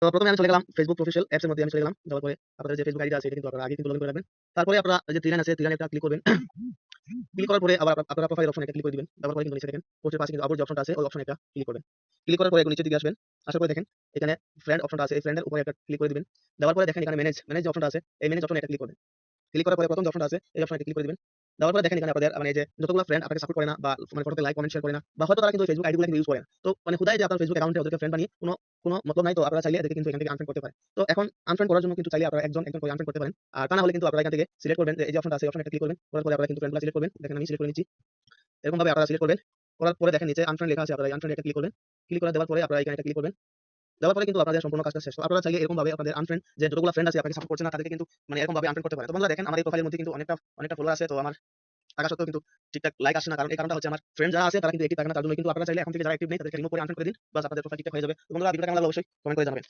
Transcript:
তো প্রথমে আমি চলে গেলাম ফেসবুক প্রফেশনাল অ্যাপস এর মধ্যে আমি চলে গেলাম। যাওয়ার পরে আপনাদের যে ফেসবুক আইডি আছে এটা কিন্তু আপনারা আগে কিন্তু লগইন করে রাখবেন। তারপরে আপনারা এই যে থ্রি লাইন আছে, থ্রি লাইনে একটা ক্লিক করবেন। ক্লিক করার পরে আবার আপনারা প্রোফাইল অপশনে একটা ক্লিক করে দিবেন। দেওয়ার পরে কিন্তু নিচে দেখেন পোস্টের পাশে কিন্তু আবার যে অপশনটা আছে ওই অপশনে একটা ক্লিক করবেন। ক্লিক করার পরে একটু নিচের দিকে আসবেন। আসার পরে দেখেন এখানে ফ্রেন্ড অপশনটা আছে। এই ফ্রেন্ডের উপরে একটা ক্লিক করে দিবেন। দেওয়ার পরে দেখেন এখানে ম্যানেজ যে অপশনটা আছে এই ম্যানেজ অপশনে একটা ক্লিক করবেন। ক্লিক করার পরে প্রথম যে অপশনটা আছে এই অপশনে ক্লিক করে দিবেন। দেওয়ার পরে দেখেন এখানে আপনাদের মানে এই যে যতগুলো ফ্রেন্ড আপনাকে সাপোর্ট করে না বা মানে ফটোতে লাইক কমেন্ট শেয়ার করে না বা হয়তো তারা কিন্তু ফেসবুক আইডিগুলো কিন্তু ইউজ করে না। তো মানে হুদাই যে আপনার ফেসবুক অ্যাকাউন্টে ওদেরকে ফ্রেন্ড বানিয়ে কোনো মতলব নাই। তো আপনারা চাইলে এদেরকে কিন্তু এখান থেকে আনফ্রেন্ড করতে পারেন। তো এখন আনফ্রেন্ড করার জন্য কিন্তু চাইলে আপনারা একজন একজন করে আনফ্রেন্ড করতে পারেন। আর তা না হলে কিন্তু আপনারা এখান থেকে সিলেক্ট করবেন যে এই যে অপশনটা আছে এই অপশনে একটা ক্লিক করবেন। করার পরে আপনারা কিন্তু ফ্রেন্ডগুলো সিলেক্ট করবেন। দেখেন আমি সিলেক্ট করে নিচ্ছি। এরকম ভাবে আপনারা সিলেক্ট করবেন। করার পরে দেখেন নিচে আনফ্রেন্ড লেখা আছে আপনারা এই আনফ্রেন্ড একটা ক্লিক করবেন। ক্লিক করে দেওয়ার পরে আপনারা এখানে একটা ক্লিক করবেন। দেওয়ার পরে কিন্তু আপনাদের সম্পূর্ণ কাজটা শেষ। তো আপনারা চাইলে এরকম ভাবে আপনাদের আনফ্রেন্ড যে যতগুলো ফ্রেন্ড আছে আপনাকে সাপোর্ট করছে না তাদেরকে কিন্তু মানে এরকম ভাবে আনফ্রেন্ড করতে পারেন। তো বন্ধুরা দেখেন আমার এই প্রোফাইলের মধ্যে কিন্তু অনেকটা ফলোয়ার আছে। তো আমার থাকা সত্ত্বেও কিন্তু ঠিকঠাক লাইক আসছে না। কারণ এই কারণটা হচ্ছে আমার ফ্রেন্ড যারা আছে তারা কিন্তু অ্যাক্টিভ থাকে না। তার জন্য কিন্তু আপনারা চাইলে এখন থেকে যারা অ্যাক্টিভ নেই তাদেরকে রিমুভ করে আনফ্রেন্ড করে দিন। বাস আপনাদের প্রোফাইল ঠিকঠাক হয়ে যাবে। তো বন্ধুরা ভিডিওটা কেমন লাগলো অবশ্যই কমেন্ট করে জানাবেন।